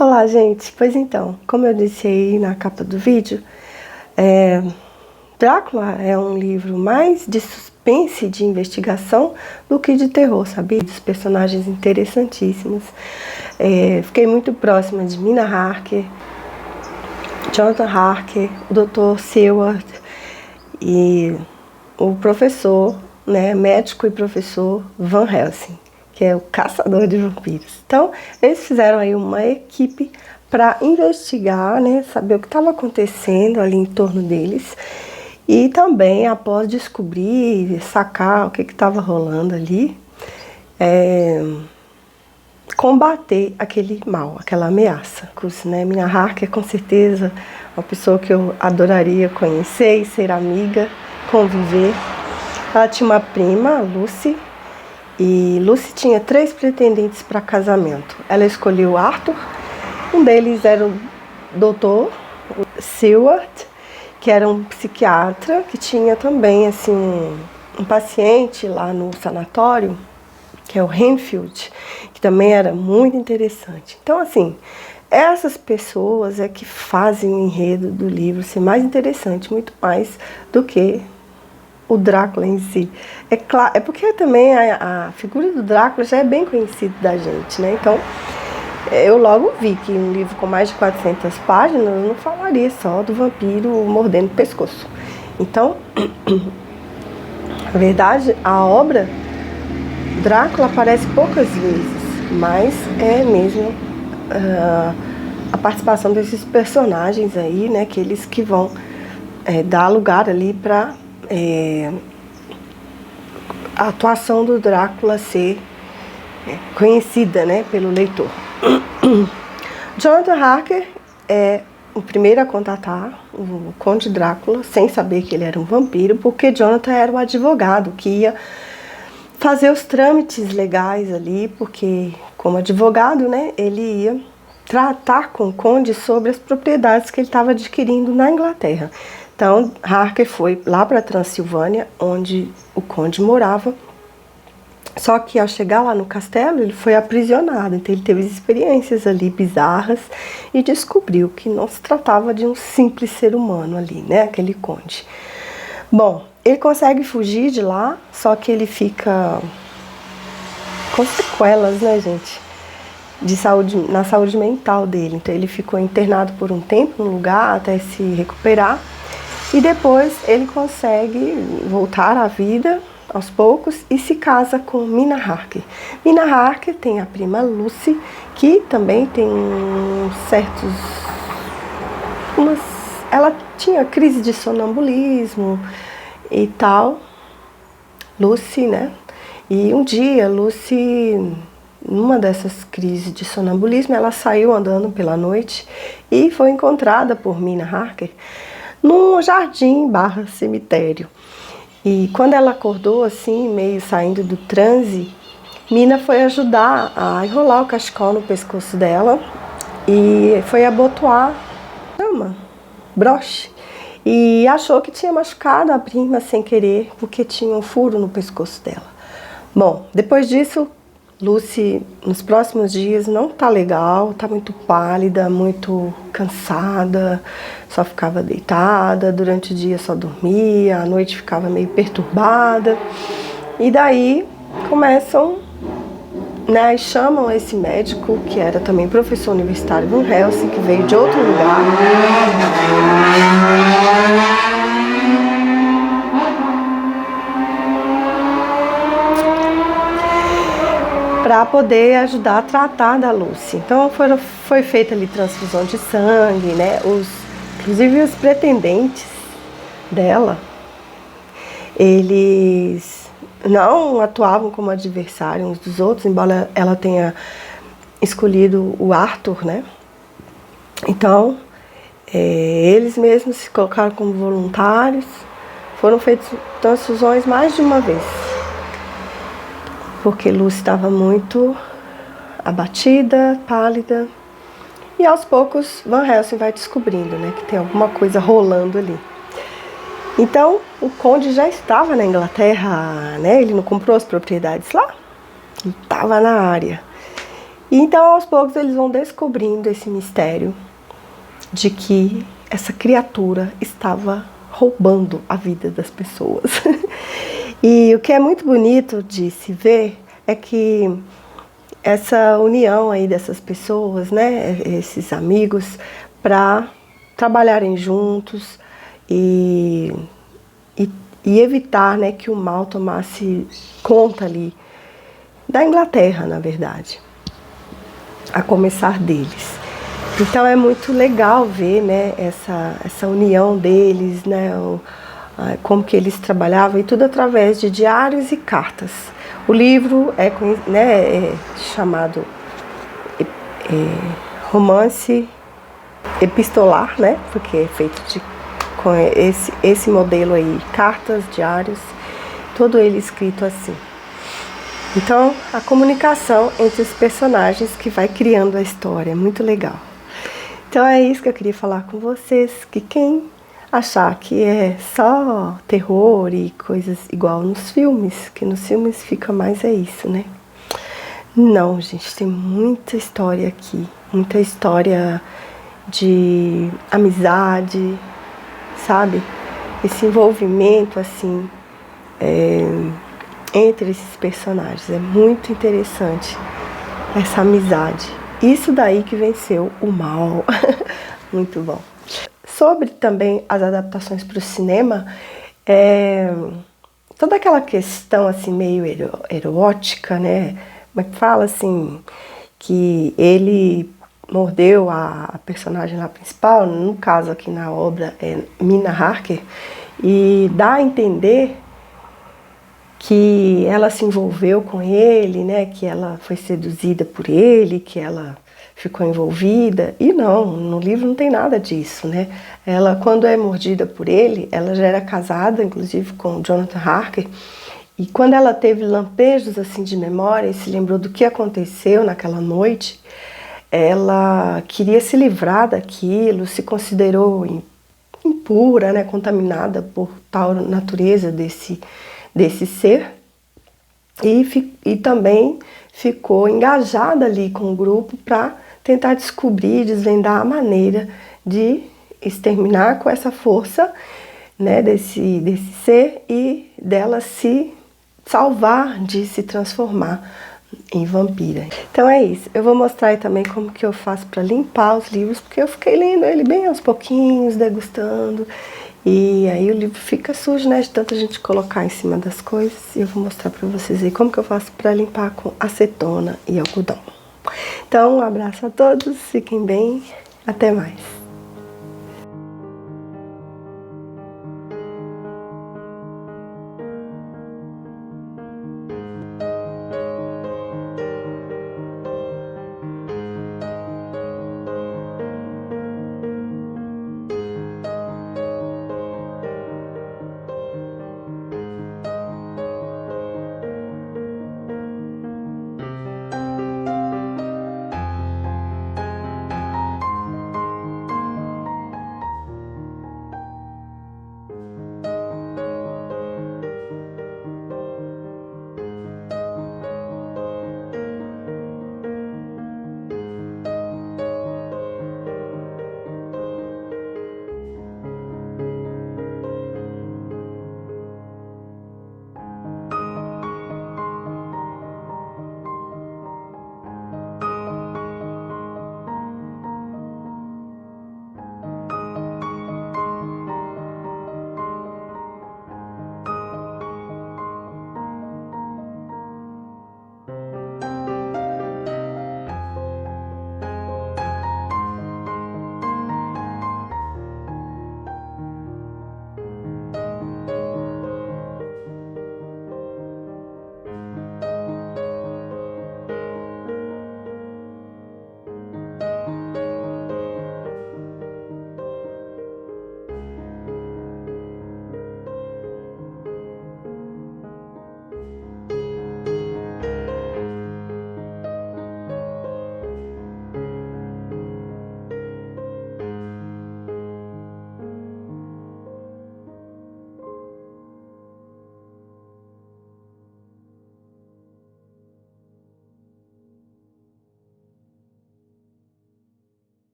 Olá, gente. Pois então, como eu disse aí na capa do vídeo, Drácula é um livro mais de suspense e de investigação do que de terror, sabia? Dos personagens interessantíssimos. Fiquei muito próxima de Mina Harker, Jonathan Harker, o Dr. Seward e o professor, né, médico e professor Van Helsing, que é o caçador de vampiros. Então, eles fizeram aí uma equipe para investigar, né, saber o que estava acontecendo ali em torno deles e também, após descobrir, sacar o que estava rolando ali, combater aquele mal, aquela ameaça. Né? Mina Harker, com certeza, uma pessoa que eu adoraria conhecer e ser amiga, conviver. Ela tinha uma prima, Lucy, e Lucy tinha 3 pretendentes para casamento. Ela escolheu Arthur, um deles era o Dr. Seward, que era um psiquiatra, que tinha também assim, um paciente lá no sanatório, que é o Renfield, que também era muito interessante. Então, assim, essas pessoas é que fazem o enredo do livro ser mais interessante, muito mais do que o Drácula em si. É claro, é porque também a figura do Drácula já é bem conhecida da gente, né? Então, eu logo vi que um livro com mais de 400 páginas não falaria só do vampiro mordendo o pescoço. Então, na verdade, a obra Drácula aparece poucas vezes, mas é mesmo a participação desses personagens aí, né? Aqueles que vão dar lugar ali para a atuação do Drácula ser conhecida, né, pelo leitor. Jonathan Harker é o primeiro a contatar o Conde Drácula, sem saber que ele era um vampiro, porque Jonathan era o advogado que ia fazer os trâmites legais ali, porque como advogado, né, ele ia tratar com o Conde sobre as propriedades que ele estava adquirindo na Inglaterra. Então, Harker foi lá para a Transilvânia, onde o Conde morava. Só que ao chegar lá no castelo, ele foi aprisionado. Então, ele teve experiências ali bizarras e descobriu que não se tratava de um simples ser humano ali, né? Aquele Conde. Bom, ele consegue fugir de lá, só que ele fica com sequelas, né, gente? Na saúde mental dele. Então, ele ficou internado por um tempo no lugar até se recuperar. E depois ele consegue voltar à vida aos poucos e se casa com Mina Harker. Mina Harker tem a prima Lucy, que também tem ela tinha crise de sonambulismo e tal. Lucy, né? E um dia, Lucy, numa dessas crises de sonambulismo, ela saiu andando pela noite e foi encontrada por Mina Harker num jardim / cemitério. E quando ela acordou assim, meio saindo do transe, Mina foi ajudar a enrolar o cachecol no pescoço dela e foi abotoar broche. E achou que tinha machucado a prima sem querer, porque tinha um furo no pescoço dela. Bom, depois disso, Lucy, nos próximos dias, não tá legal, tá muito pálida, muito cansada, só ficava deitada, durante o dia só dormia, à noite ficava meio perturbada. E daí começam, né, e chamam esse médico, que era também professor universitário Van Helsing, que veio de outro lugar. Para poder ajudar a tratar da Lucy. Então foi feita ali transfusão de sangue, né? Inclusive os pretendentes dela, eles não atuavam como adversários uns dos outros, embora ela tenha escolhido o Arthur, né? Então, eles mesmos se colocaram como voluntários, foram feitas transfusões mais de uma vez, porque Lucy estava muito abatida, pálida, e aos poucos Van Helsing vai descobrindo, né, que tem alguma coisa rolando ali. Então, o Conde já estava na Inglaterra, né, ele não comprou as propriedades lá, ele estava na área. E então, aos poucos, eles vão descobrindo esse mistério de que essa criatura estava roubando a vida das pessoas. E o que é muito bonito de se ver é que essa união aí dessas pessoas, né, esses amigos, para trabalharem juntos e, e evitar, né, que o mal tomasse conta ali da Inglaterra, na verdade, a começar deles. Então é muito legal ver, né, essa união deles, né, como que eles trabalhavam, e tudo através de diários e cartas. O livro é chamado romance epistolar, né, porque é feito com esse modelo aí, cartas, diários, todo ele escrito assim. Então, a comunicação entre os personagens que vai criando a história, é muito legal. Então é isso que eu queria falar com vocês, que quem achar que é só terror e coisas igual nos filmes, que nos filmes fica mais isso, né? Não, gente, tem muita história aqui, muita história de amizade, sabe? Esse envolvimento, assim, entre esses personagens. É muito interessante essa amizade. Isso daí que venceu o mal. Muito bom. Sobre também as adaptações para o cinema, toda aquela questão assim meio erótica, né? Como é que fala assim, que ele mordeu a personagem lá principal, no caso aqui na obra é Mina Harker, e dá a entender que ela se envolveu com ele, né? Que ela foi seduzida por ele, que ela ficou envolvida. E não, no livro não tem nada disso, né? Ela, quando é mordida por ele, ela já era casada, inclusive, com Jonathan Harker. E quando ela teve lampejos assim de memória e se lembrou do que aconteceu naquela noite, ela queria se livrar daquilo, se considerou impura, né? Contaminada por tal natureza desse ser. E também ficou engajada ali com o grupo para tentar descobrir, desvendar a maneira de exterminar com essa força, né, desse ser e dela se salvar de se transformar em vampira. Então é isso. Eu vou mostrar aí também como que eu faço para limpar os livros, porque eu fiquei lendo ele bem aos pouquinhos, degustando. E aí o livro fica sujo, né, de tanta gente colocar em cima das coisas. E eu vou mostrar pra vocês aí como que eu faço pra limpar com acetona e algodão. Então, um abraço a todos, fiquem bem, até mais.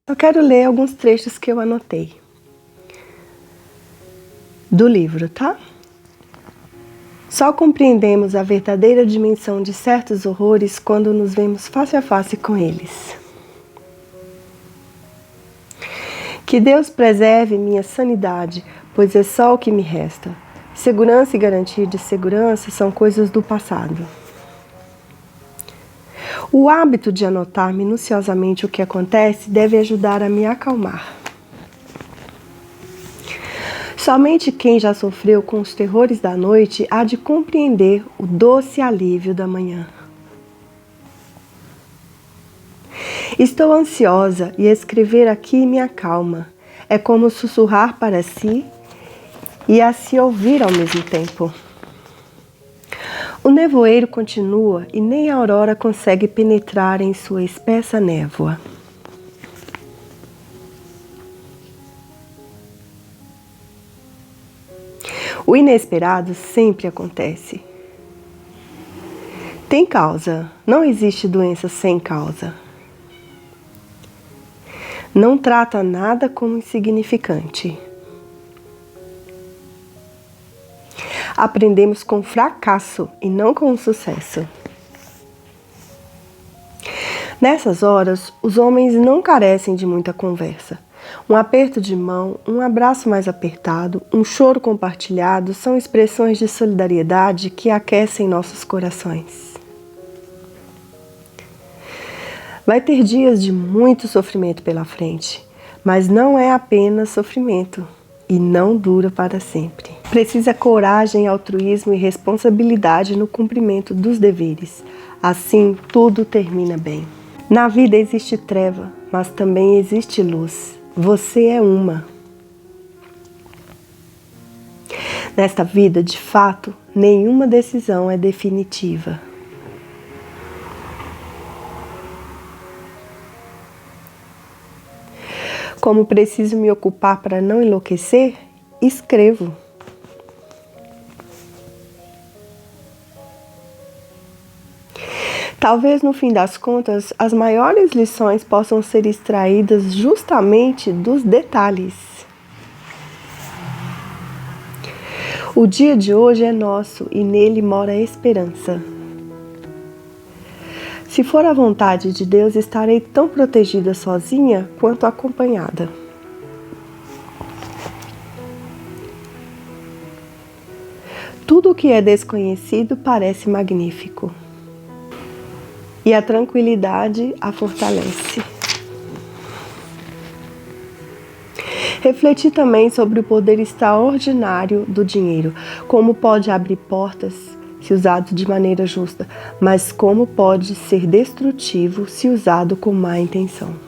Eu quero ler alguns trechos que eu anotei do livro, tá? Só compreendemos a verdadeira dimensão de certos horrores quando nos vemos face a face com eles. Que Deus preserve minha sanidade, pois é só o que me resta. Segurança e garantia de segurança são coisas do passado. O hábito de anotar minuciosamente o que acontece deve ajudar a me acalmar. Somente quem já sofreu com os terrores da noite há de compreender o doce alívio da manhã. Estou ansiosa e escrever aqui me acalma. É como sussurrar para si e a se ouvir ao mesmo tempo. O nevoeiro continua e nem a aurora consegue penetrar em sua espessa névoa. O inesperado sempre acontece. Tem causa, não existe doença sem causa. Não trata nada como insignificante. Aprendemos com fracasso e não com sucesso. Nessas horas, os homens não carecem de muita conversa. Um aperto de mão, um abraço mais apertado, um choro compartilhado são expressões de solidariedade que aquecem nossos corações. Vai ter dias de muito sofrimento pela frente, mas não é apenas sofrimento e não dura para sempre. Precisa coragem, altruísmo e responsabilidade no cumprimento dos deveres. Assim, tudo termina bem. Na vida existe treva, mas também existe luz. Você é uma. Nesta vida, de fato, nenhuma decisão é definitiva. Como preciso me ocupar para não enlouquecer, escrevo. Talvez no fim das contas, as maiores lições possam ser extraídas justamente dos detalhes. O dia de hoje é nosso e nele mora a esperança. Se for a vontade de Deus, estarei tão protegida sozinha quanto acompanhada. Tudo o que é desconhecido parece magnífico. E a tranquilidade a fortalece. Refleti também sobre o poder extraordinário do dinheiro, como pode abrir portas se usado de maneira justa, mas como pode ser destrutivo se usado com má intenção.